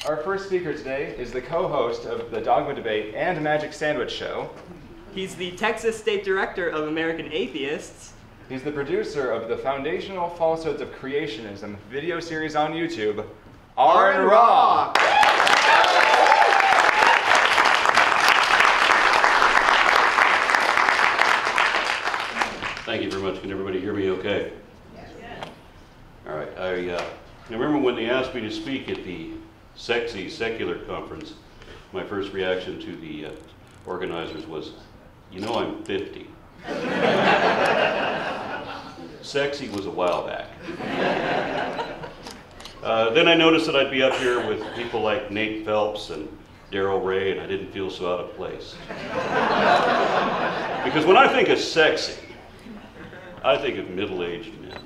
Our first speaker today is the co-host of the Dogma Debate and Magic Sandwich Show. He's the Texas State Director of American Atheists. He's the producer of the Foundational Falsehoods of Creationism video series on YouTube, Aron. Thank you very much. Can everybody hear me okay? Yes. All right. I remember when they asked me to speak at the Sexy Secular Conference, my first reaction to the organizers was, you know, I'm 50. Sexy was a while back. Then I noticed that I'd be up here with people like Nate Phelps and Daryl Ray, and I didn't feel so out of place. Because when I think of sexy, I think of middle-aged men.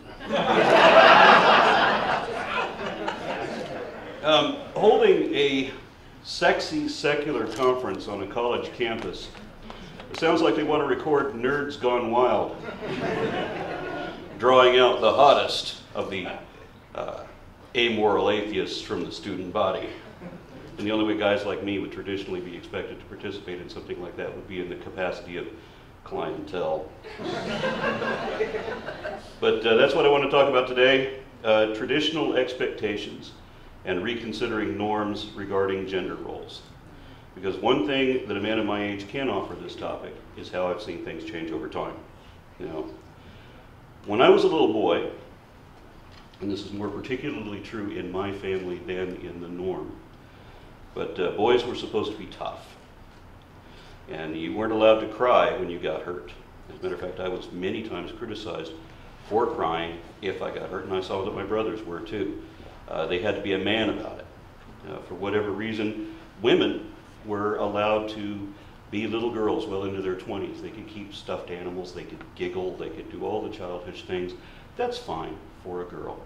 Holding a sexy secular conference on a college campus, it sounds like they want to record Nerds Gone Wild, drawing out the hottest of the amoral atheists from the student body. And the only way guys like me would traditionally be expected to participate in something like that would be in the capacity of clientele. But that's what I want to talk about today, traditional expectations and reconsidering norms regarding gender roles. Because one thing that a man of my age can offer this topic is how I've seen things change over time. You know, when I was a little boy, and this is more particularly true in my family than in the norm, but boys were supposed to be tough. And you weren't allowed to cry when you got hurt. As a matter of fact, I was many times criticized for crying if I got hurt, and I saw that my brothers were too. They had to be a man about it. For whatever reason, women were allowed to be little girls well into their 20s. They could keep stuffed animals, they could giggle, they could do all the childish things. That's fine for a girl.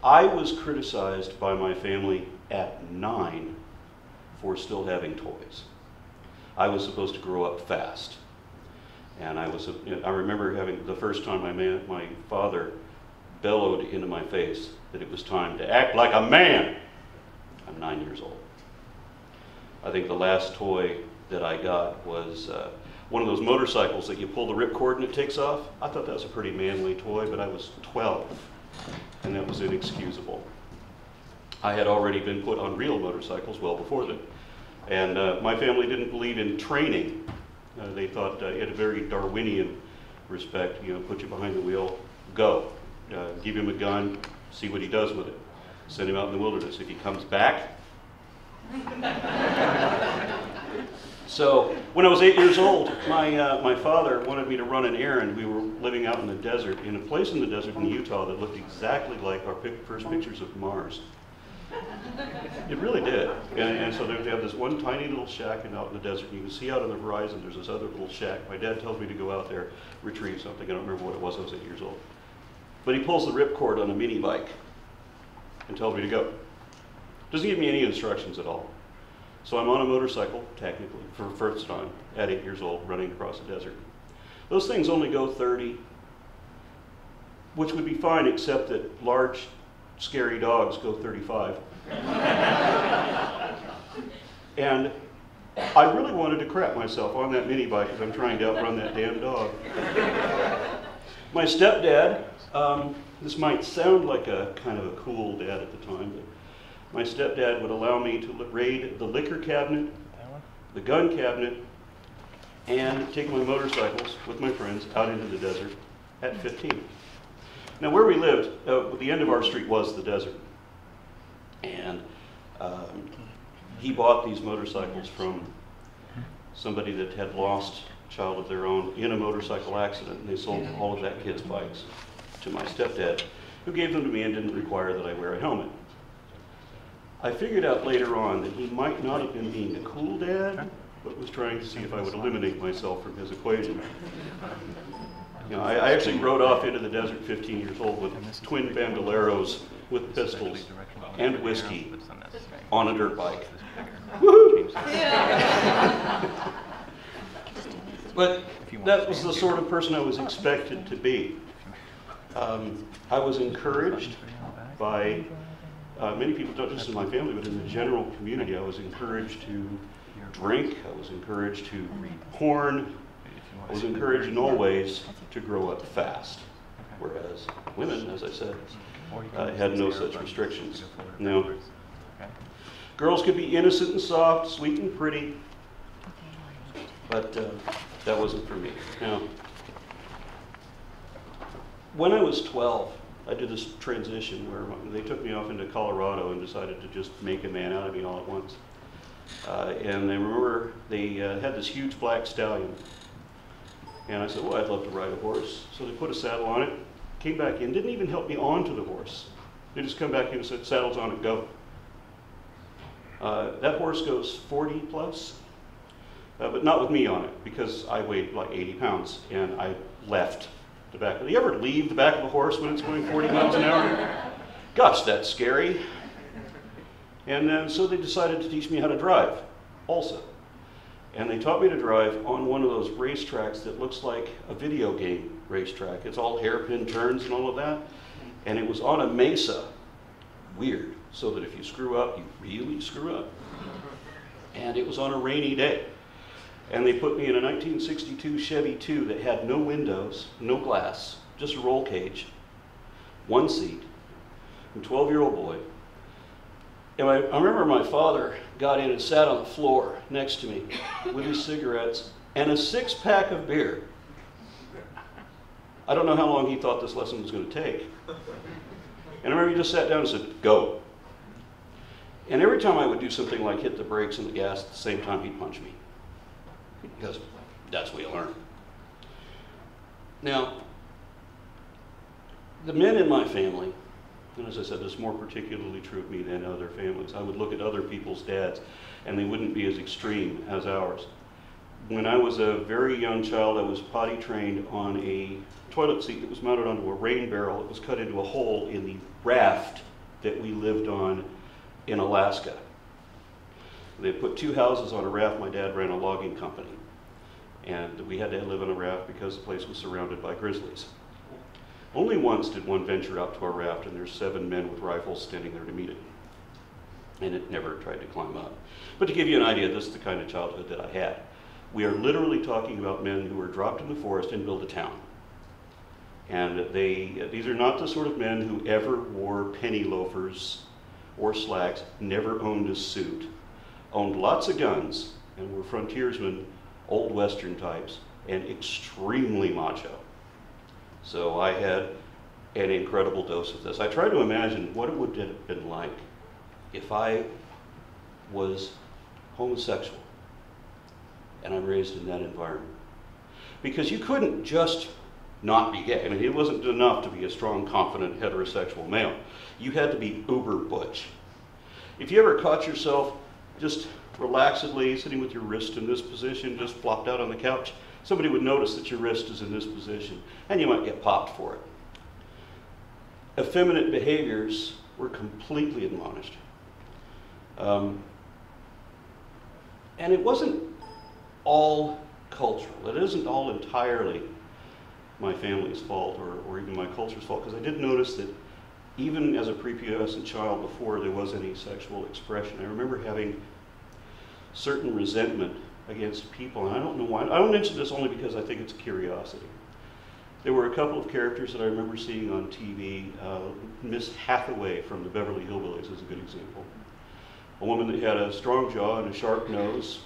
I was criticized by my family at 9 for still having toys. I was supposed to grow up fast. And I remember having the first time my father bellowed into my face that it was time to act like a man. I'm 9 years old. I think the last toy that I got was one of those motorcycles that you pull the ripcord and it takes off. I thought that was a pretty manly toy, but I was 12, and that was inexcusable. I had already been put on real motorcycles well before that. And my family didn't believe in training. They thought in a very Darwinian respect, you know, put you behind the wheel, go. Give him a gun, see what he does with it. Send him out in the wilderness. If he comes back. So when I was 8 years old, my father wanted me to run an errand. We were living out in the desert, in a place in the desert in Utah that looked exactly like our first pictures of Mars. It really did. And so they have this one tiny little shack out in the desert. You can see out on the horizon there's this other little shack. My dad tells me to go out there, retrieve something. I don't remember what it was. I was 8 years old. But he pulls the ripcord on a mini bike and tells me to go. Doesn't give me any instructions at all. So I'm on a motorcycle, technically, for the first time, at 8 years old, running across the desert. Those things only go 30, which would be fine, except that large, scary dogs go 35. And I really wanted to crap myself on that mini bike as I'm trying to outrun that damn dog. My stepdad, this might sound like a kind of a cool dad at the time, but my stepdad would allow me to raid the liquor cabinet, the gun cabinet, and take my motorcycles with my friends out into the desert at 15. Now where we lived, the end of our street was the desert. And he bought these motorcycles from somebody that had lost a child of their own in a motorcycle accident, and they sold all of that kid's bikes to my stepdad, who gave them to me and didn't require that I wear a helmet. I figured out later on that he might not have been being a cool dad, but was trying to see if I would eliminate myself from his equation. You know, I actually rode off into the desert 15 years old with twin bandoleros with pistols and whiskey on a dirt bike. Woohoo! But that was the sort of person I was expected to be. I was encouraged by many people, not just in my family, but in the general community, I was encouraged to drink, I was encouraged to read porn, I was encouraged in all ways to grow up fast. Whereas women, as I said, had no such restrictions. Now, girls could be innocent and soft, sweet and pretty, but that wasn't for me. Now, when I was 12, I did this transition where they took me off into Colorado and decided to just make a man out of me all at once. And I remember they had this huge black stallion. And I said, well, I'd love to ride a horse. So they put a saddle on it, came back in, didn't even help me onto the horse. They just come back in and said, saddle's on it, go. That horse goes 40 plus, but not with me on it, because I weighed like 80 pounds, and I left the back. Do you ever leave the back of a horse when it's going 40 miles an hour? Gosh, that's scary. And then, so they decided to teach me how to drive, also. And they taught me to drive on one of those racetracks that looks like a video game racetrack. It's all hairpin turns and all of that. And it was on a mesa, weird, so that if you screw up, you really screw up. And it was on a rainy day. And they put me in a 1962 Chevy 2 that had no windows, no glass, just a roll cage, one seat, a 12-year-old boy. And I remember my father got in and sat on the floor next to me with his cigarettes and a 6-pack of beer. I don't know how long he thought this lesson was going to take. And I remember he just sat down and said, go. And every time I would do something like hit the brakes and the gas at the same time, he'd punch me. Because that's what you learn. Now, the men in my family, and as I said, this is more particularly true of me than other families, I would look at other people's dads, and they wouldn't be as extreme as ours. When I was a very young child, I was potty trained on a toilet seat that was mounted onto a rain barrel. It was cut into a hole in the raft that we lived on in Alaska. They put 2 houses on a raft. My dad ran a logging company. And we had to live on a raft because the place was surrounded by grizzlies. Only once did one venture out to our raft, and there's 7 men with rifles standing there to meet it. And it never tried to climb up. But to give you an idea, this is the kind of childhood that I had. We are literally talking about men who were dropped in the forest and built a town. And these are not the sort of men who ever wore penny loafers or slacks, never owned a suit, owned lots of guns, and were frontiersmen, old Western types, and extremely macho. So I had an incredible dose of this. I try to imagine what it would have been like if I was homosexual and I'm raised in that environment. Because you couldn't just not be gay. I mean, it wasn't enough to be a strong, confident, heterosexual male. You had to be uber butch. If you ever caught yourself just relaxedly sitting with your wrist in this position, just flopped out on the couch, somebody would notice that your wrist is in this position, and you might get popped for it. Effeminate behaviors were completely admonished. And it wasn't all cultural. It isn't all entirely my family's fault or even my culture's fault, because I did notice that even as a prepubescent child, before there was any sexual expression, I remember having certain resentment against people, and I don't know why. I don't mention this only because I think it's a curiosity. There were a couple of characters that I remember seeing on TV. Miss Hathaway from the Beverly Hillbillies is a good example. A woman that had a strong jaw and a sharp nose,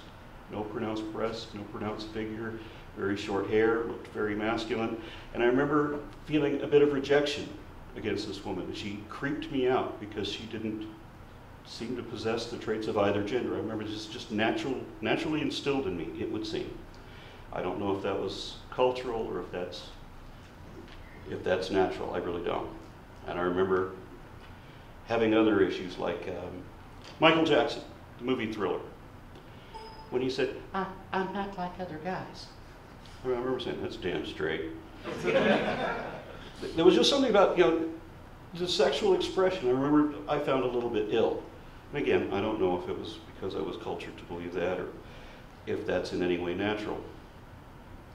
no pronounced breast, no pronounced figure, very short hair, looked very masculine. And I remember feeling a bit of rejection against this woman. She creeped me out because she didn't seem to possess the traits of either gender. I remember this just naturally instilled in me, it would seem. I don't know if that was cultural or if that's natural. I really don't. And I remember having other issues like Michael Jackson, the movie Thriller, when he said, I'm not like other guys. I remember saying, that's damn straight. There was just something about, the sexual expression. I remember I found a little bit ill. And again, I don't know if it was because I was cultured to believe that or if that's in any way natural.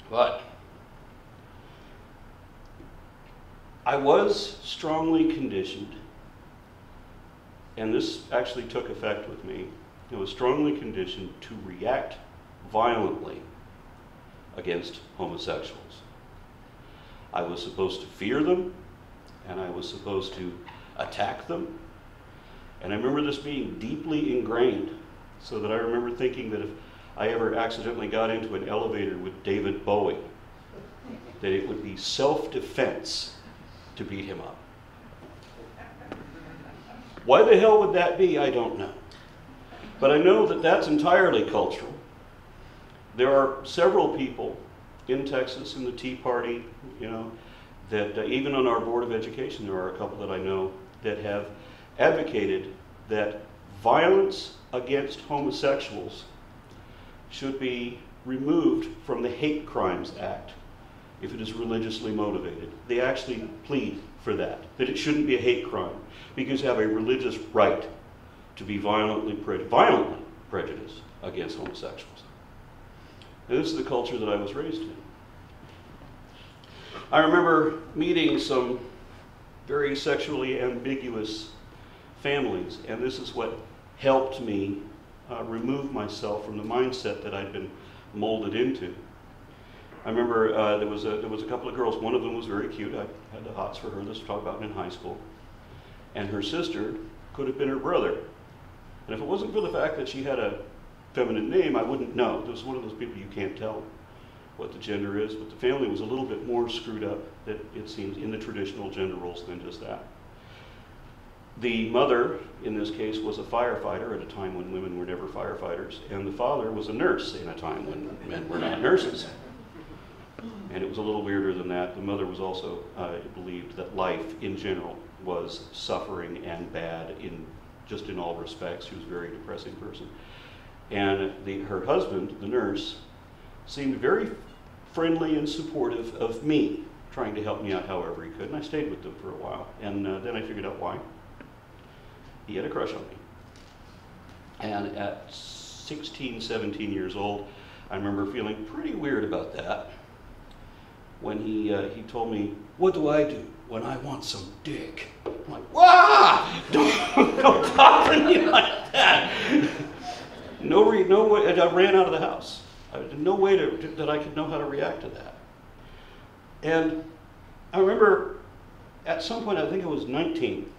But I was strongly conditioned and this actually took effect with me, I was strongly conditioned to react violently against homosexuals. I was supposed to fear them, and I was supposed to attack them. And I remember this being deeply ingrained, so that I remember thinking that if I ever accidentally got into an elevator with David Bowie, that it would be self-defense to beat him up. Why the hell would that be? I don't know. But I know that that's entirely cultural. There are several people in Texas, in the Tea Party, that even on our Board of Education, there are a couple that I know that have advocated that violence against homosexuals should be removed from the Hate Crimes Act if it is religiously motivated. They actually plead for that it shouldn't be a hate crime, because you have a religious right to be violently prejudiced against homosexuals. And this is the culture that I was raised in. I remember meeting some very sexually ambiguous families, and this is what helped me remove myself from the mindset that I'd been molded into. I remember there was a couple of girls. One of them was very cute. I had the hots for her. This was talked about in high school. And her sister could have been her brother. And if it wasn't for the fact that she had a feminine name, I wouldn't know. It was one of those people you can't tell what the gender is, but the family was a little bit more screwed up, that it seems, in the traditional gender roles than just that. The mother, in this case, was a firefighter at a time when women were never firefighters, and the father was a nurse in a time when men were not nurses. And it was a little weirder than that. The mother was also believed that life in general was suffering and bad just in all respects. She was a very depressing person. And her husband, the nurse, seemed very friendly and supportive of me, trying to help me out however he could. And I stayed with them for a while. And then I figured out why. He had a crush on me. And at 16, 17 years old, I remember feeling pretty weird about that when he told me, "What do I do when I want some dick?" I'm like, "Wah! Don't talk to me like that." No way. I ran out of the house. No way that I could know how to react to that. And I remember at some point, I think I was 19,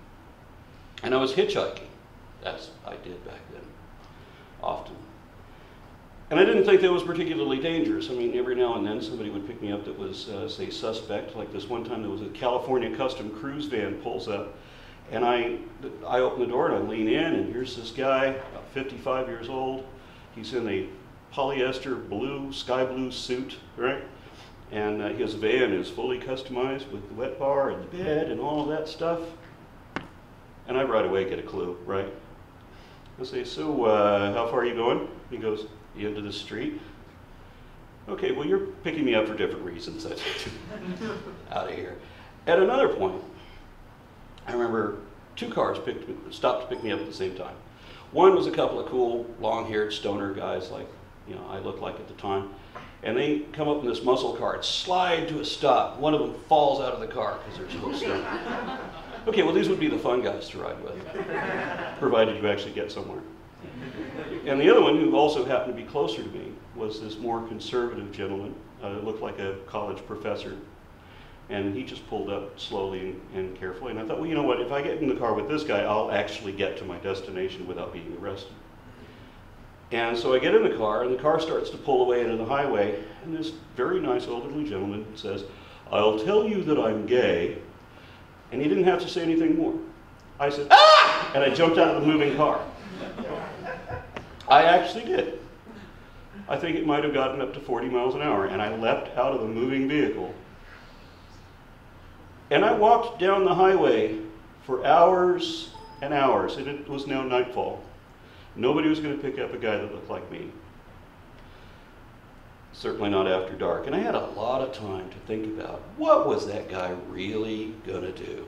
and I was hitchhiking, as I did back then, often. And I didn't think that was particularly dangerous. I mean, every now and then somebody would pick me up that was, say, suspect. Like this one time there was a California custom cruise van pulls up, and I open the door and I lean in, and here's this guy, about 55 years old. He's in a polyester sky blue suit, right? And his van is fully customized with the wet bar and the bed and all of that stuff. And I right away get a clue, right? I say, "So how far are you going?" He goes, "The end of the street." "Okay, well, you're picking me up for different reasons." Out of here. At another point, I remember two cars stopped to pick me up at the same time. One was a couple of cool, long-haired stoner guys like, I looked like at the time. And they come up in this muscle car and slide to a stop. One of them falls out of the car because they're so stoned. Okay, well, these would be the fun guys to ride with, provided you actually get somewhere. And the other one, who also happened to be closer to me, was this more conservative gentleman. Looked like a college professor. And he just pulled up slowly and carefully. And I thought, well, you know what? If I get in the car with this guy, I'll actually get to my destination without being arrested. And so I get in the car, and the car starts to pull away into the highway. And this very nice elderly gentleman says, "I'll tell you that I'm gay." And he didn't have to say anything more. I said, "Ah!" And I jumped out of the moving car. I actually did. I think it might have gotten up to 40 miles an hour, and I leapt out of the moving vehicle. And I walked down the highway for hours and hours, and it was now nightfall. Nobody was going to pick up a guy that looked like me. Certainly not after dark. And I had a lot of time to think about, what was that guy really going to do?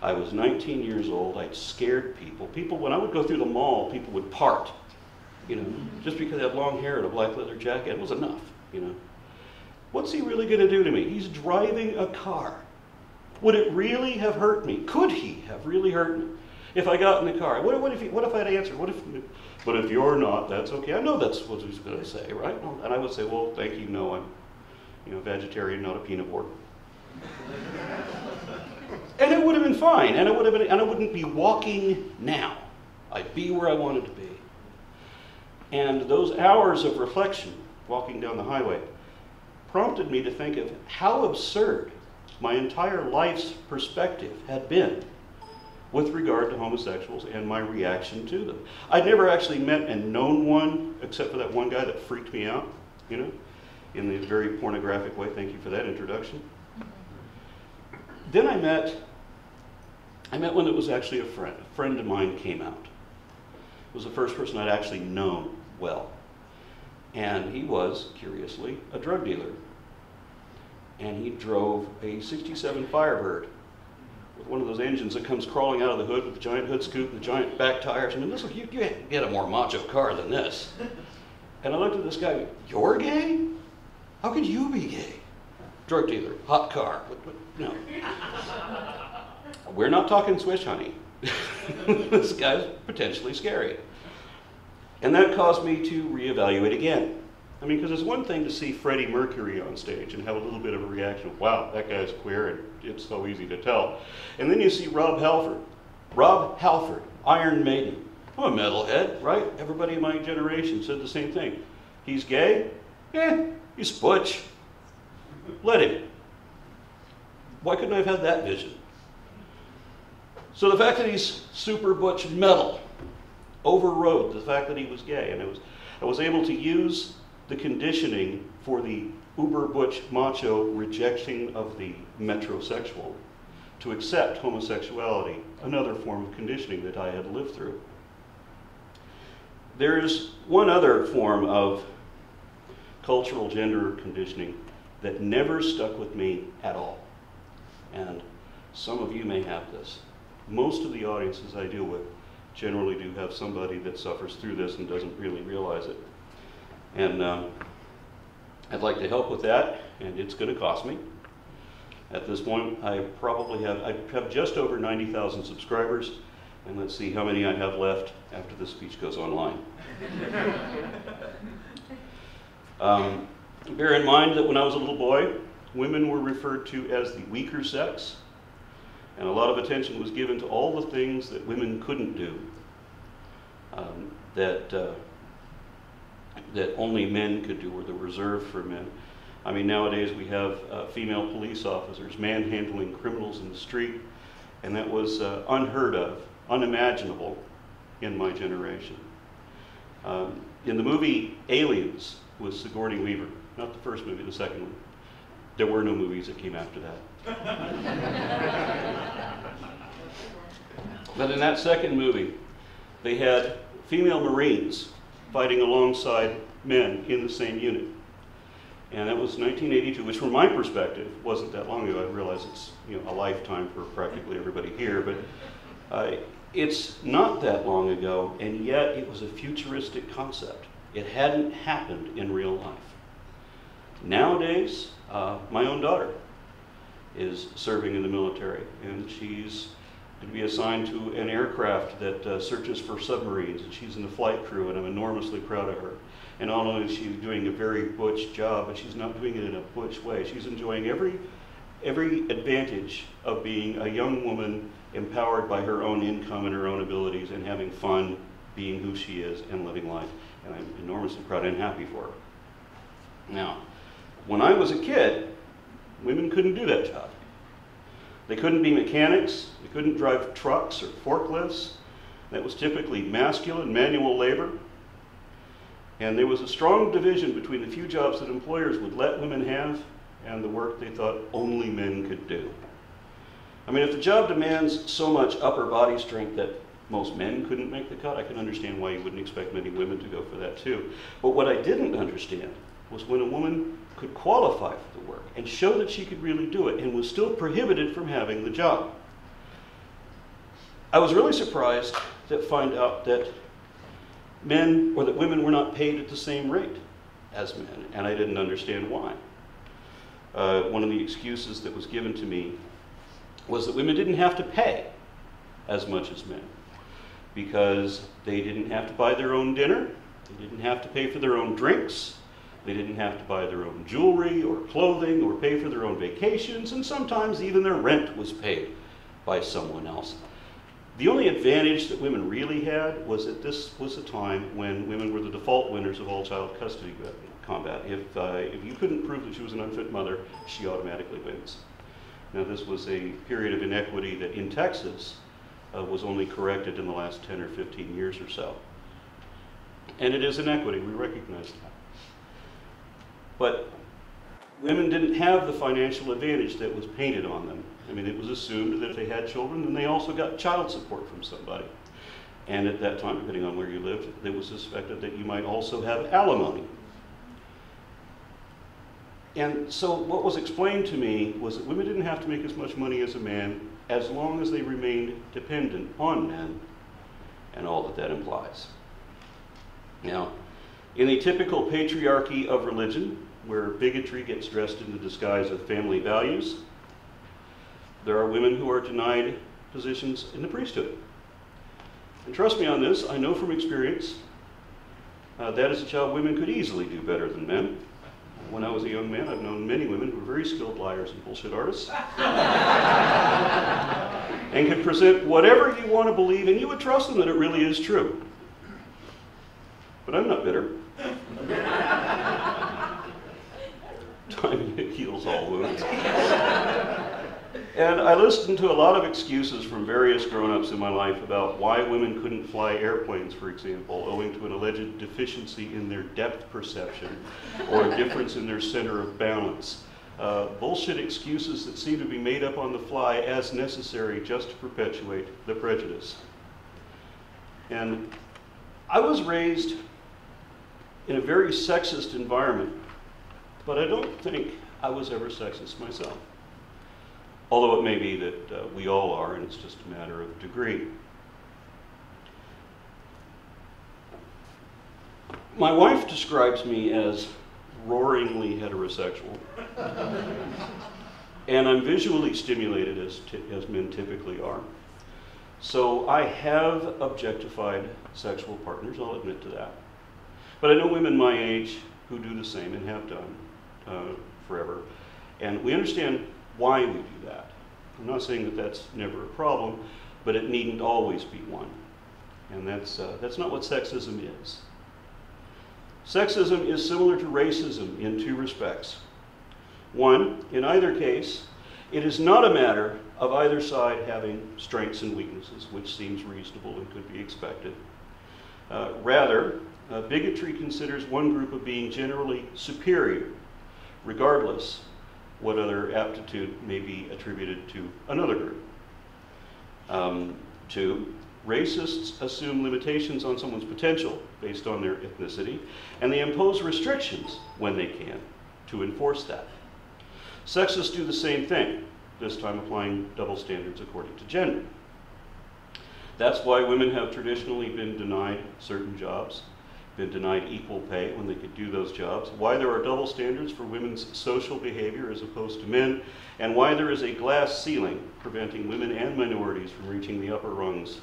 I was 19 years old. I'd scared people. When I would go through the mall, people would part. Just because they had long hair and a black leather jacket, it was enough, What's he really going to do to me? He's driving a car. Would it really have hurt me? Could he have really hurt me? If I got in the car, what if I'd answer? But if you're not, that's okay. I know that's what he's going to say, right? And I would say, well, thank you, no, I'm vegetarian, not a peanut board. And it would have been fine, and I wouldn't be walking now. I'd be where I wanted to be. And those hours of reflection, walking down the highway, prompted me to think of how absurd my entire life's perspective had been with regard to homosexuals and my reaction to them. I'd never actually met and known one, except for that one guy that freaked me out, in the very pornographic way. Thank you for that introduction. Then I met one that was actually a friend. A friend of mine came out. It was the first person I'd actually known well. And he was, curiously, a drug dealer. And he drove a 67 Firebird with one of those engines that comes crawling out of the hood with the giant hood scoop and the giant back tires. I mean, listen, you can't get a more macho car than this. And I looked at this guy, you're gay? How could you be gay? Drug dealer, hot car. No. We're not talking Swiss, honey. This guy's potentially scary. And that caused me to reevaluate again. I mean, because it's one thing to see Freddie Mercury on stage and have a little bit of a reaction, wow, that guy's queer, and it's so easy to tell. And then you see Rob Halford, Iron Maiden. I'm a metalhead, right? Everybody in my generation said the same thing. He's gay? He's butch. Let him. Why couldn't I have had that vision? So the fact that he's super butch metal overrode the fact that he was gay, and I was able to use the conditioning for the uber butch macho rejection of the metrosexual to accept homosexuality, another form of conditioning that I had lived through. There's one other form of cultural gender conditioning that never stuck with me at all. And some of you may have this. Most of the audiences I deal with generally do have somebody that suffers through this and doesn't really realize it. And I'd like to help with that, and it's going to cost me. At this point, I have just over 90,000 subscribers, and let's see how many I have left after this speech goes online. Bear in mind that when I was a little boy, women were referred to as the weaker sex, and a lot of attention was given to all the things that women couldn't do, that only men could do, or that were reserved for men. I mean, nowadays we have female police officers manhandling criminals in the street, and that was unheard of, unimaginable in my generation. In the movie Aliens with Sigourney Weaver, not the first movie, the second one, there were no movies that came after that. But in that second movie, they had female Marines fighting alongside men in the same unit. And that was 1982, which from my perspective wasn't that long ago. I realize it's a lifetime for practically everybody here, but it's not that long ago, and yet it was a futuristic concept. It hadn't happened in real life. Nowadays, my own daughter is serving in the military, and she's going to be assigned to an aircraft that searches for submarines, and she's in the flight crew, and I'm enormously proud of her. And not only is she doing a very butch job, but she's not doing it in a butch way. She's enjoying every advantage of being a young woman empowered by her own income and her own abilities and having fun being who she is and living life. And I'm enormously proud and happy for her. Now, when I was a kid, women couldn't do that job. They couldn't be mechanics, they couldn't drive trucks or forklifts. That was typically masculine manual labor. And there was a strong division between the few jobs that employers would let women have and the work they thought only men could do. I mean, if the job demands so much upper body strength that most men couldn't make the cut, I can understand why you wouldn't expect many women to go for that too. But what I didn't understand was when a woman could qualify for the work and show that she could really do it and was still prohibited from having the job. I was really surprised to find out that men, or that women were not paid at the same rate as men, and I didn't understand why. One of the excuses that was given to me was that women didn't have to pay as much as men. because they didn't have to buy their own dinner, they didn't have to pay for their own drinks, they didn't have to buy their own jewelry or clothing or pay for their own vacations, and sometimes even their rent was paid by someone else. The only advantage that women really had was that this was a time when women were the default winners of all child custody combat. If you couldn't prove that she was an unfit mother, she automatically wins. Now, this was a period of inequity that in Texas was only corrected in the last 10 or 15 years or so. And it is inequity, we recognize that. But women didn't have the financial advantage that was painted on them. I mean, it was assumed that if they had children, then they also got child support from somebody. And at that time, depending on where you lived, it was suspected that you might also have alimony. And so what was explained to me was that women didn't have to make as much money as a man as long as they remained dependent on men and all that that implies. Now, in the typical patriarchy of religion, where bigotry gets dressed in the disguise of family values, there are women who are denied positions in the priesthood. And trust me on this, I know from experience that is a job women could easily do better than men. When I was a young man, I've known many women who were very skilled liars and bullshit artists and could present whatever you want to believe, and you would trust them that it really is true. But I'm not bitter. Time heals all wounds. And I listened to a lot of excuses from various grown-ups in my life about why women couldn't fly airplanes, for example, owing to an alleged deficiency in their depth perception or a difference in their center of balance. Bullshit excuses that seem to be made up on the fly as necessary just to perpetuate the prejudice. And I was raised in a very sexist environment, but I don't think I was ever sexist myself. Although it may be that we all are, and it's just a matter of degree. My wife describes me as roaringly heterosexual, and I'm visually stimulated as men typically are. So I have objectified sexual partners, I'll admit to that. But I know women my age who do the same and have done forever, and we understand why we do that. I'm not saying that that's never a problem, but it needn't always be one. And that's not what sexism is. Sexism is similar to racism in two respects. One, in either case, it is not a matter of either side having strengths and weaknesses, which seems reasonable and could be expected. Rather, bigotry considers one group of being generally superior, regardless what other aptitude may be attributed to another group. Two, racists assume limitations on someone's potential based on their ethnicity, and they impose restrictions when they can to enforce that. Sexists do the same thing, this time applying double standards according to gender. That's why women have traditionally been denied certain jobs, been denied equal pay when they could do those jobs, why there are double standards for women's social behavior as opposed to men, and why there is a glass ceiling preventing women and minorities from reaching the upper rungs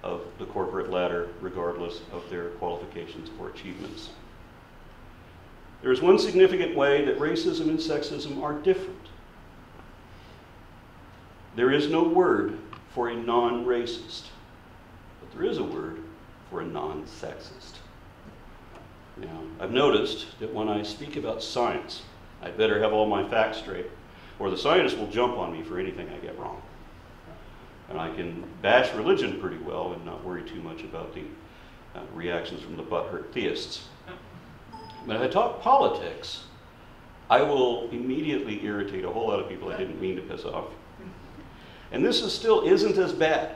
of the corporate ladder regardless of their qualifications or achievements. There is one significant way that racism and sexism are different. There is no word for a non-racist, but there is a word for a non-sexist. Now, I've noticed that when I speak about science, I better have all my facts straight, or the scientists will jump on me for anything I get wrong. And I can bash religion pretty well and not worry too much about the reactions from the butthurt theists. But if I talk politics, I will immediately irritate a whole lot of people I didn't mean to piss off. And this still isn't as bad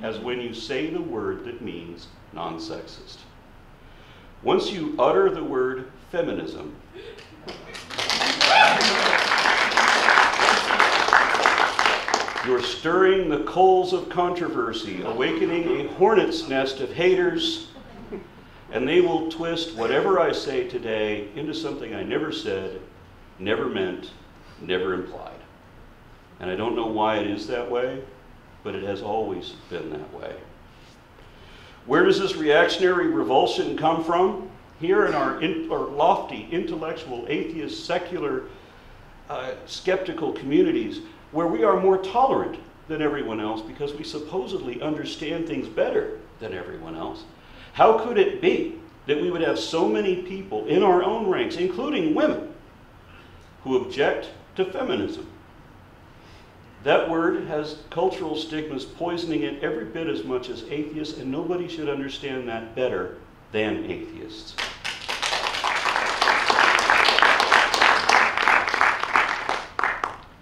as when you say the word that means non-sexist. Once you utter the word feminism, you're stirring the coals of controversy, awakening a hornet's nest of haters, and they will twist whatever I say today into something I never said, never meant, never implied. And I don't know why it is that way, but it has always been that way. Where does this reactionary revulsion come from? Here in our lofty, intellectual, atheist, secular, skeptical communities, where we are more tolerant than everyone else because we supposedly understand things better than everyone else. How could it be that we would have so many people in our own ranks, including women, who object to feminism? That word has cultural stigmas poisoning it every bit as much as atheists, and nobody should understand that better than atheists.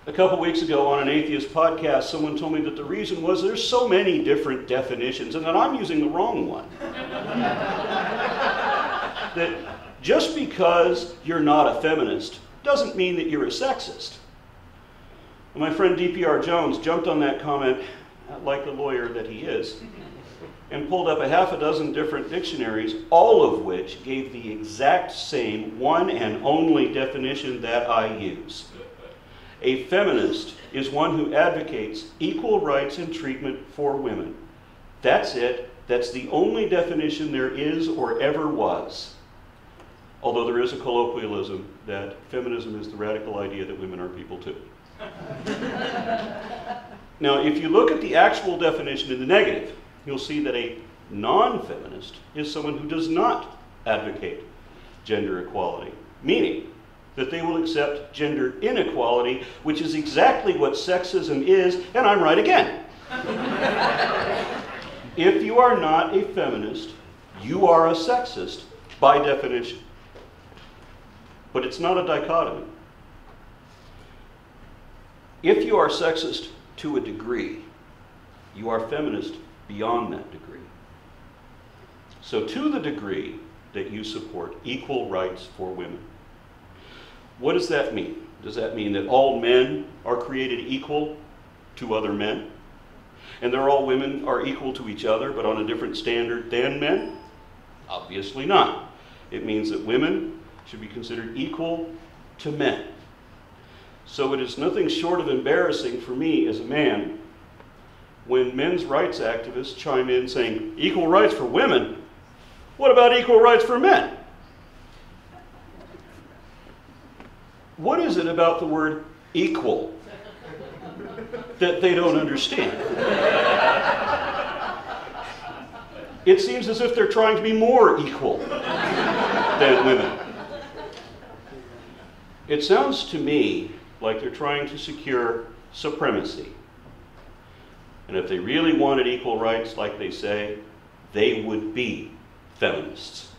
A couple weeks ago on an atheist podcast, someone told me that the reason was there's so many different definitions and that I'm using the wrong one. That just because you're not a feminist doesn't mean that you're a sexist. And my friend D.P.R. Jones jumped on that comment like the lawyer that he is and pulled up a half a dozen different dictionaries, all of which gave the exact same one and only definition that I use. A feminist is one who advocates equal rights and treatment for women. That's it. That's the only definition there is or ever was. Although there is a colloquialism that feminism is the radical idea that women are people too. Now, if you look at the actual definition in the negative, you'll see that a non-feminist is someone who does not advocate gender equality, meaning that they will accept gender inequality, which is exactly what sexism is, and I'm right again. If you are not a feminist, you are a sexist by definition. But it's not a dichotomy. If you are sexist to a degree, you are feminist beyond that degree. So to the degree that you support equal rights for women, what does that mean? Does that mean that all men are created equal to other men? And that all women are equal to each other, but on a different standard than men? Obviously not. It means that women should be considered equal to men. So it is nothing short of embarrassing for me as a man when men's rights activists chime in saying, equal rights for women? What about equal rights for men? What is it about the word equal that they don't understand? It seems as if they're trying to be more equal than women. It sounds to me like they're trying to secure supremacy. And if they really wanted equal rights, like they say, they would be feminists.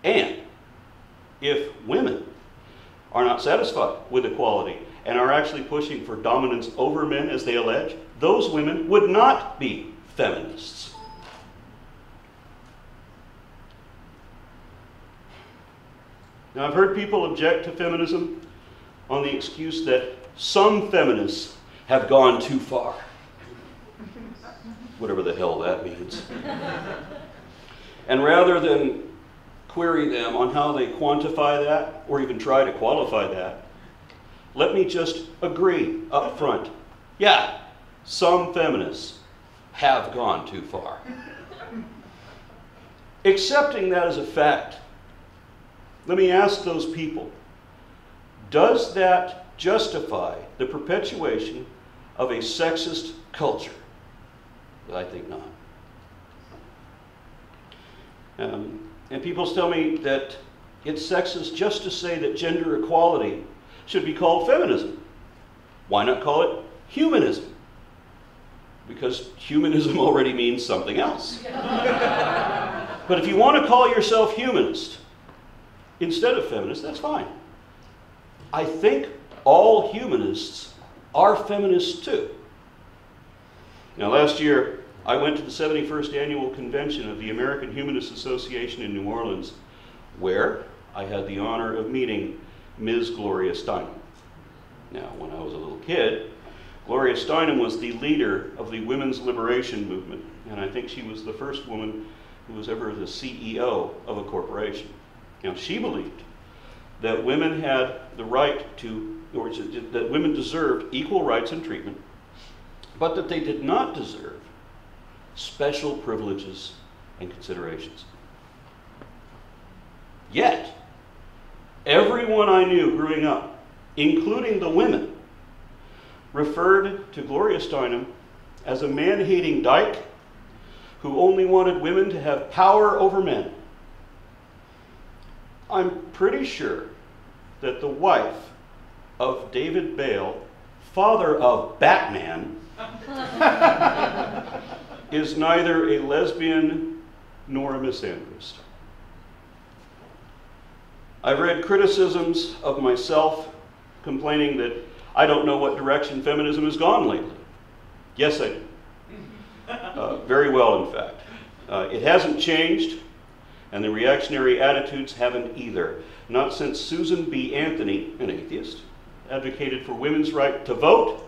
And if women are not satisfied with equality and are actually pushing for dominance over men, as they allege, those women would not be feminists. Now, I've heard people object to feminism on the excuse that some feminists have gone too far. Whatever the hell that means. And rather than query them on how they quantify that, or even try to qualify that, let me just agree up front. Yeah, some feminists have gone too far. Accepting that as a fact, let me ask those people, does that justify the perpetuation of a sexist culture? I think not. And people tell me that it's sexist just to say that gender equality should be called feminism. Why not call it humanism? Because humanism already means something else. But if you want to call yourself humanist instead of feminist, that's fine. I think all humanists are feminists too. Now, last year, I went to the 71st Annual Convention of the American Humanist Association in New Orleans, where I had the honor of meeting Ms. Gloria Steinem. Now, when I was a little kid, Gloria Steinem was the leader of the women's liberation movement, and I think she was the first woman who was ever the CEO of a corporation. Now, she believed that women had the right to, or that women deserved equal rights and treatment, but that they did not deserve special privileges and considerations. Yet, everyone I knew growing up, including the women, referred to Gloria Steinem as a man-hating dyke who only wanted women to have power over men. I'm pretty sure that the wife of David Bale, father of Batman, is neither a lesbian nor a misandrist. I've read criticisms of myself complaining that I don't know what direction feminism has gone lately. Yes, I do. Very well, in fact. It hasn't changed, and the reactionary attitudes haven't either. Not since Susan B. Anthony, an atheist, advocated for women's right to vote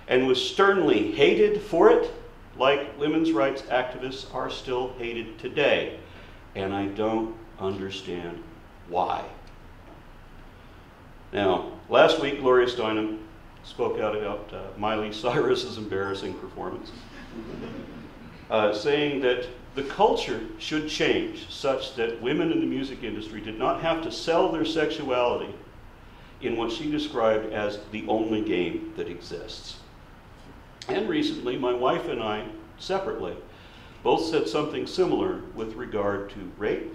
and was sternly hated for it, like women's rights activists are still hated today. And I don't understand why. Now, last week, Gloria Steinem spoke out about Miley Cyrus's embarrassing performance, saying that the culture should change such that women in the music industry did not have to sell their sexuality in what she described as the only game that exists. And recently, my wife and I, separately, both said something similar with regard to rape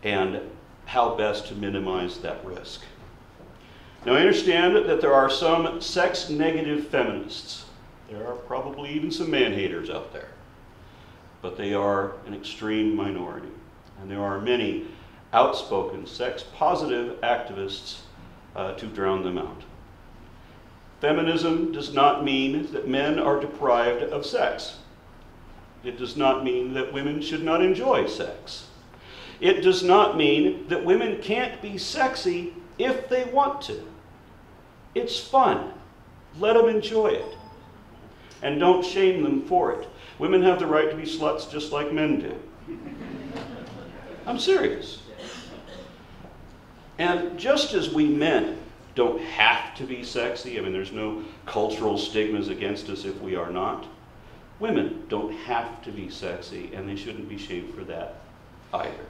and how best to minimize that risk. Now, I understand that there are some sex-negative feminists. There are probably even some man-haters out there. But they are an extreme minority. And there are many outspoken sex-positive activists to drown them out. Feminism does not mean that men are deprived of sex. It does not mean that women should not enjoy sex. It does not mean that women can't be sexy if they want to. It's fun. Let them enjoy it. And don't shame them for it. Women have the right to be sluts just like men do. I'm serious. And just as we men don't have to be sexy, I mean, there's no cultural stigmas against us if we are not, women don't have to be sexy, and they shouldn't be shamed for that either.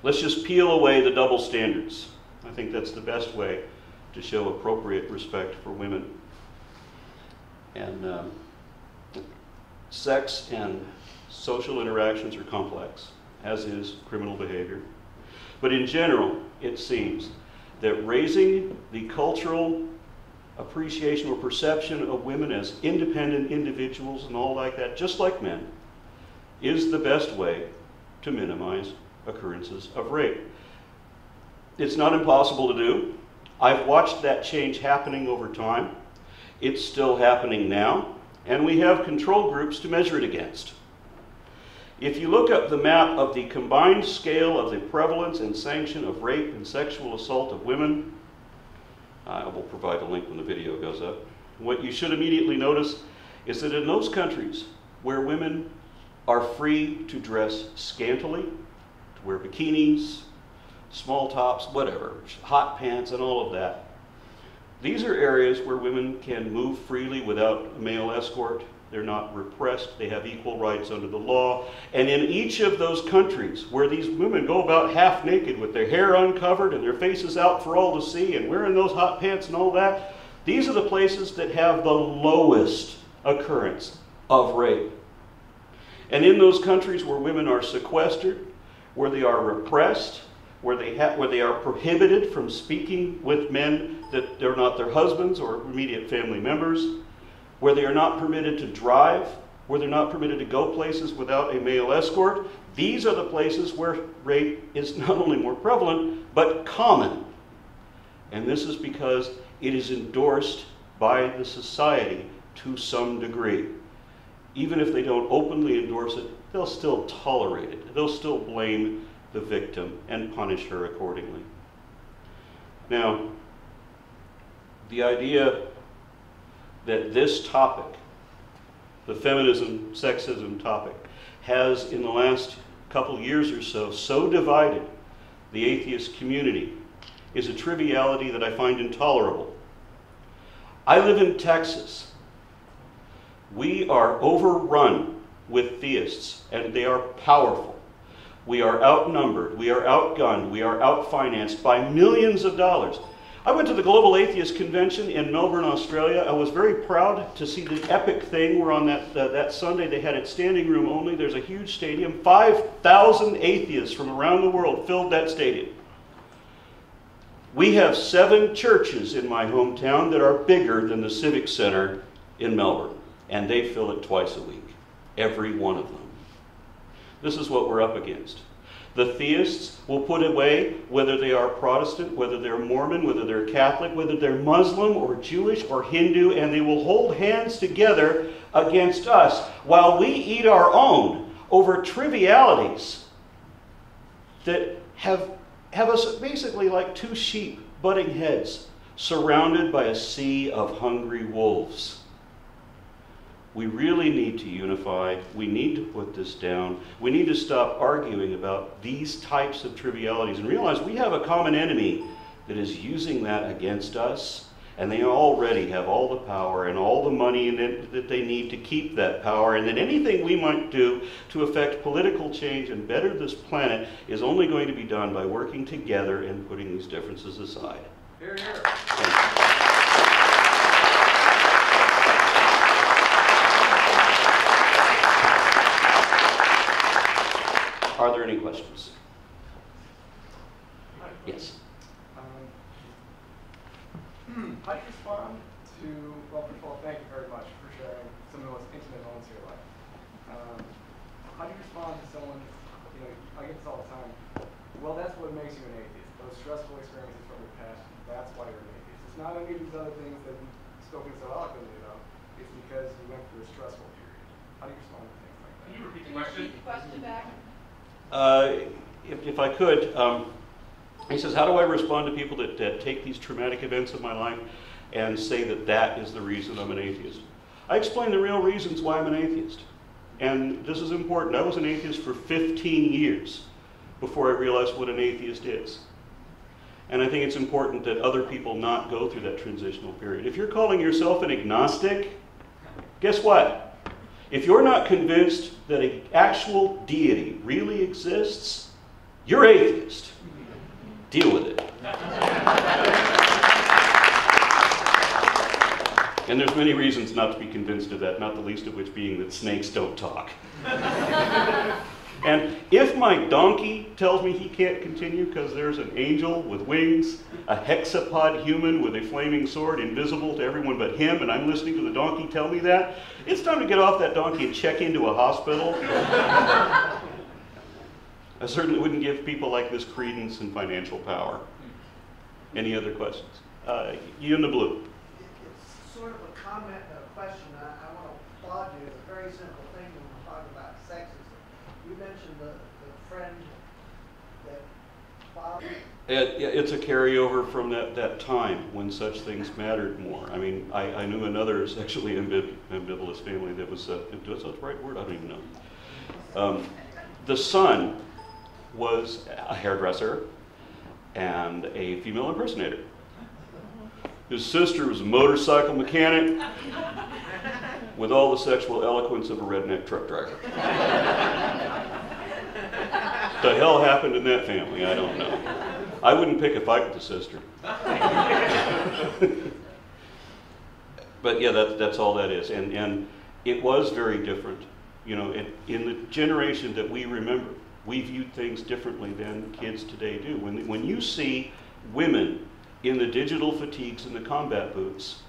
Let's just peel away the double standards. I think that's the best way to show appropriate respect for women. And sex and social interactions are complex, as is criminal behavior. But in general, it seems that raising the cultural appreciation or perception of women as independent individuals and all like that, just like men, is the best way to minimize occurrences of rape. It's not impossible to do. I've watched that change happening over time. It's still happening now, and we have control groups to measure it against. If you look up the map of the combined scale of the prevalence and sanction of rape and sexual assault of women, I will provide a link when the video goes up. What you should immediately notice is that in those countries where women are free to dress scantily, to wear bikinis, small tops, whatever, hot pants and all of that, these are areas where women can move freely without a male escort. They're not repressed. They have equal rights under the law. And in each of those countries where these women go about half naked with their hair uncovered and their faces out for all to see and wearing those hot pants and all that, these are the places that have the lowest occurrence of rape. And in those countries where women are sequestered, where they are repressed, where they are prohibited from speaking with men that they're not their husbands or immediate family members, where they are not permitted to drive, where they're not permitted to go places without a male escort, these are the places where rape is not only more prevalent, but common. And this is because it is endorsed by the society to some degree. Even if they don't openly endorse it, they'll still tolerate it. They'll still blame the victim and punish her accordingly. Now, the idea that this topic, the feminism, sexism topic, has in the last couple years or so divided the atheist community is a triviality that I find intolerable. I live in Texas, We are overrun with theists, and they are powerful. We are outnumbered, we are outgunned, we are outfinanced by millions of dollars. I went to the Global Atheist Convention in Melbourne, Australia. I was very proud to see the epic thing where on that Sunday they had it standing room only. There's a huge stadium. 5,000 atheists from around the world filled that stadium. We have 7 churches in my hometown that are bigger than the Civic Center in Melbourne, and they fill it twice a week, every one of them. This is what we're up against. The theists will put away whether they are Protestant, whether they're Mormon, whether they're Catholic, whether they're Muslim or Jewish or Hindu, and they will hold hands together against us while we eat our own over trivialities that have us basically like 2 sheep butting heads, surrounded by a sea of hungry wolves. We really need to unify. We need to put this down. We need to stop arguing about these types of trivialities and realize we have a common enemy that is using that against us, and they already have all the power and all the money that they need to keep that power, and that anything we might do to affect political change and better this planet is only going to be done by working together and putting these differences aside. Hear, hear. Are there any questions? Yes. How do you respond to, well, first of all, thank you very much for sharing some of the most intimate moments of your life. How do you respond to someone, I get this all the time, well, that's what makes you an atheist. Those stressful experiences from your past, that's why you're an atheist. It's not any of these other things that we've spoken so eloquently about. It's because you went through a stressful period. How do you respond to things like that? Can you repeat the question? Back? If I could, he says, how do I respond to people that take these traumatic events of my life and say that that is the reason I'm an atheist? I explain the real reasons why I'm an atheist. And this is important. I was an atheist for 15 years before I realized what an atheist is. And I think it's important that other people not go through that transitional period. If you're calling yourself an agnostic, guess what? If you're not convinced that an actual deity really exists, you're atheist. Deal with it. And there's many reasons not to be convinced of that, not the least of which being that snakes don't talk. And if my donkey tells me he can't continue because there's an angel with wings, a hexapod human with a flaming sword invisible to everyone but him, and I'm listening to the donkey tell me that, it's time to get off that donkey and check into a hospital. I certainly wouldn't give people like this credence and financial power. Any other questions? You in the blue. It's sort of a comment and a question. I want to applaud you. It's a very simple thing when we're talking about sexism. You mentioned the friend that father. It's a carryover from that time when such things mattered more. I mean, I knew another sexually ambivalent family that was, is that the right word? I don't even know. The son was a hairdresser and a female impersonator. His sister was a motorcycle mechanic with all the sexual eloquence of a redneck truck driver. The hell happened in that family? I don't know. I wouldn't pick a fight with the sister. But yeah, that's all that is. And it was very different. You know, in the generation that we remember, we viewed things differently than kids today do. When you see women in the digital fatigues and the combat boots,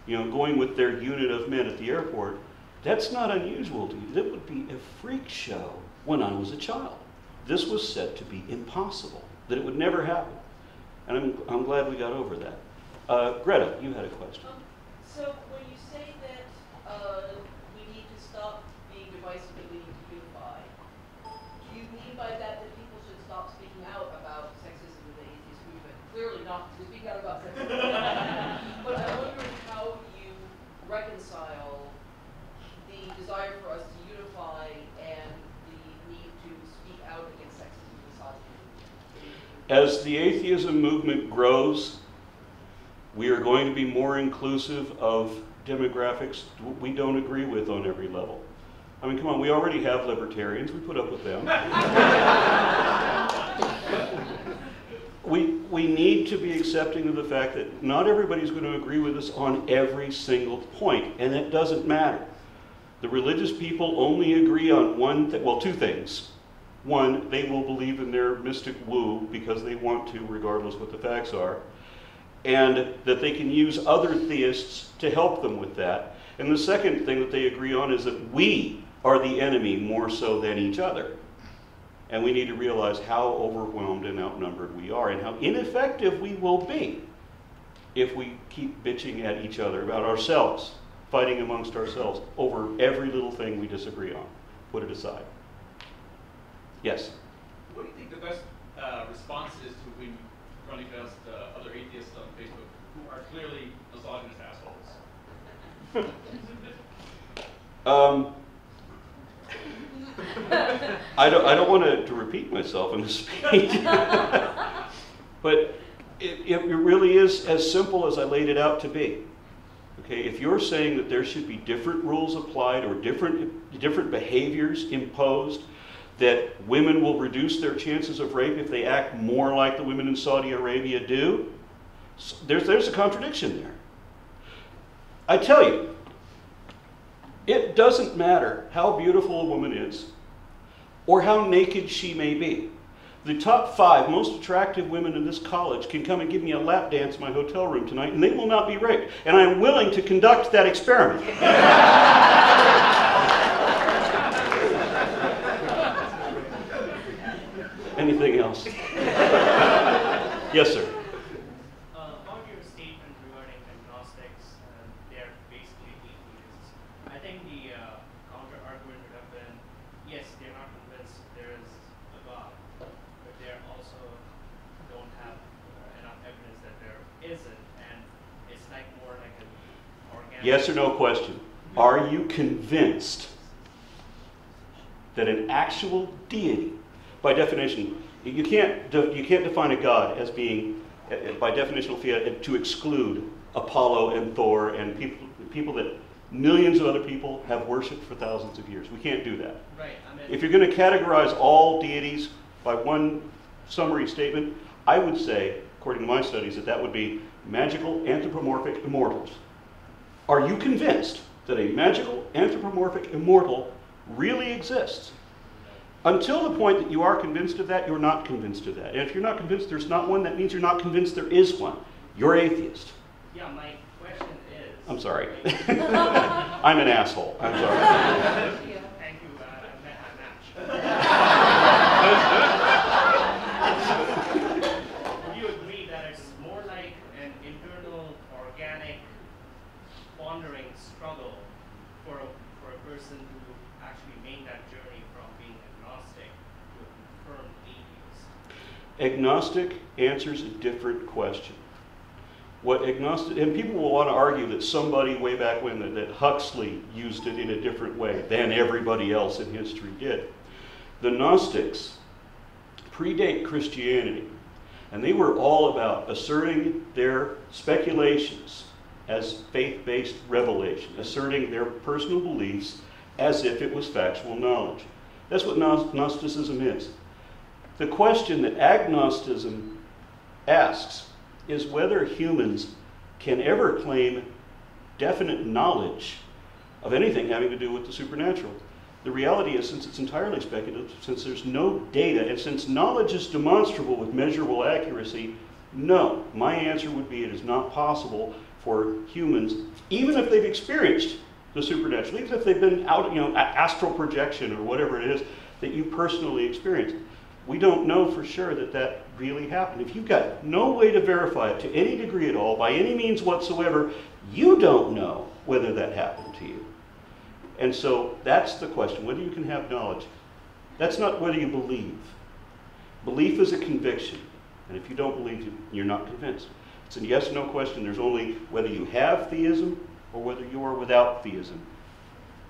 you know, going with their unit of men at the airport, that's not unusual to you. That would be a freak show when I was a child. This was said to be impossible, that it would never happen. And I'm glad we got over that. Greta, you had a question. So when you say that we need to stop being divisive and we need to unify, do you mean by that people should stop speaking out about sexism in the atheist movement? Clearly not to speak out about sexism. But I wonder how you reconcile the desire for us to unify and the need to speak out against sexism and misogyny. As the atheism movement grows, we are going to be more inclusive of demographics we don't agree with on every level. I mean, come on, we already have libertarians. We put up with them. We need to be accepting of the fact that not everybody's going to agree with us on every single point, and it doesn't matter. The religious people only agree on two things. One, they will believe in their mystic woo because they want to, regardless what the facts are, and that they can use other theists to help them with that. And the second thing that they agree on is that we are the enemy more so than each other. And we need to realize how overwhelmed and outnumbered we are and how ineffective we will be if we keep bitching at each other about ourselves, fighting amongst ourselves over every little thing we disagree on. Put it aside. Yes? What do you think the best response is to when you run against other atheists on Facebook who are clearly misogynist assholes? I don't want to repeat myself in this speech, but it really is as simple as I laid it out to be. Okay, if you're saying that there should be different rules applied or different behaviors imposed, that women will reduce their chances of rape if they act more like the women in Saudi Arabia do, there's a contradiction there. I tell you, it doesn't matter how beautiful a woman is or how naked she may be. The top 5 most attractive women in this college can come and give me a lap dance in my hotel room tonight, and they will not be raped. And I am willing to conduct that experiment. Anything else? Yes, sir. About your statement regarding agnostics, they're basically atheists. I think the counter-argument would have been, yes, they're not convinced there is a God, but they also don't have enough evidence that there isn't, and it's like more like an organic... Yes or no question. Are you convinced that an actual deity, by definition, you can't define a god as being, by definitional fiat, to exclude Apollo and Thor and people that millions of other people have worshipped for thousands of years. We can't do that. Right. I mean, If you're going to categorize all deities by one summary statement, I would say, according to my studies, that would be magical anthropomorphic immortals. Are you convinced that a magical anthropomorphic immortal really exists? Until the point that you are convinced of that, you're not convinced of that. And if you're not convinced there's not one, that means you're not convinced there is one. You're atheist. yeah, my question is... I'm sorry. I'm an asshole. I'm sorry. Thank you, I met my match. Would you agree that it's more like an internal, organic, pondering struggle for a person to actually make that journey from being agnostic to a confirmed atheist? Agnostic answers a different question. What agnostic, and people will want to argue that somebody way back when, that Huxley used it in a different way than everybody else in history did. The Gnostics predate Christianity, and they were all about asserting their speculations as faith-based revelation, asserting their personal beliefs as if it was factual knowledge. That's what Gnosticism is. The question that agnosticism asks is whether humans can ever claim definite knowledge of anything having to do with the supernatural. The reality is, since it's entirely speculative, since there's no data, and since knowledge is demonstrable with measurable accuracy, no. My answer would be it is not possible for humans, even if they've experienced the supernatural, even if they've been out, astral projection or whatever it is that you personally experienced. We don't know for sure that that really happened. If you've got no way to verify it to any degree at all, by any means whatsoever, you don't know whether that happened to you. And so that's the question, whether you can have knowledge. That's not whether you believe. Belief is a conviction. And if you don't believe, you're not convinced. It's a yes or no question. There's only whether you have theism or whether you are without theism.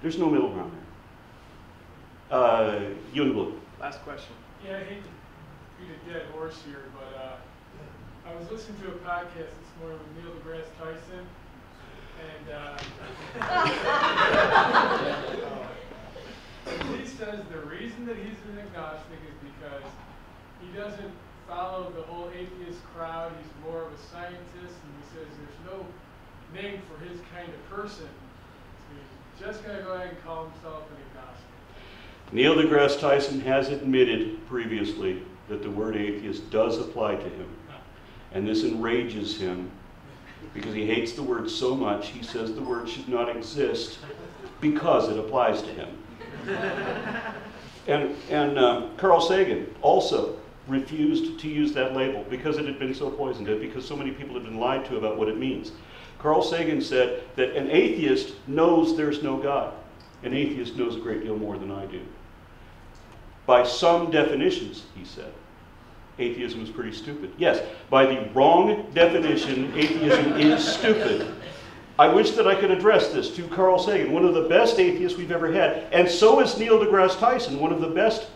There's no middle ground there. You in the blue. Last question. Yeah, I hate to beat a dead horse here, but I was listening to a podcast this morning with Neil deGrasse Tyson, And he says the reason that he's an agnostic is because he doesn't follow the whole atheist crowd. He's more of a scientist, and he says there's no name for his kind of person. So he's just going to go ahead and call himself an agnostic. Neil deGrasse Tyson has admitted previously that the word atheist does apply to him. And this enrages him because he hates the word so much, he says the word should not exist because it applies to him. And Carl Sagan also refused to use that label because it had been so poisoned, because so many people had been lied to about what it means. Carl Sagan said that an atheist knows there's no God. An atheist knows a great deal more than I do. By some definitions, he said, atheism is pretty stupid. Yes, by the wrong definition, atheism is stupid. I wish that I could address this to Carl Sagan, one of the best atheists we've ever had, and so is Neil deGrasse Tyson, one of the best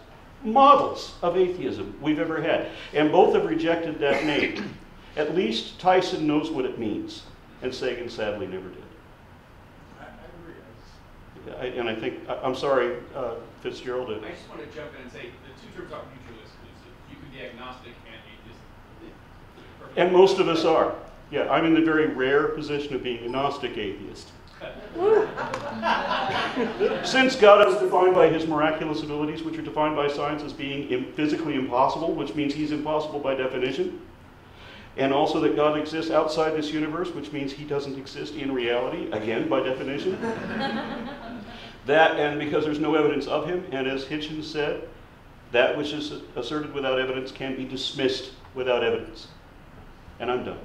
models of atheism we've ever had. And both have rejected that name. At least Tyson knows what it means, and Sagan sadly never did. I agree. And I think, I'm sorry, Fitzgerald. I just want to jump in and say the two terms aren't mutually exclusive. You can be agnostic and atheist. And most of us are. Yeah, I'm in the very rare position of being a Gnostic atheist. Since God is defined by his miraculous abilities, which are defined by science as being physically impossible, which means he's impossible by definition, and also that God exists outside this universe, which means he doesn't exist in reality, again, by definition. That, and because there's no evidence of him, and as Hitchens said, that which is asserted without evidence can be dismissed without evidence. And I'm done.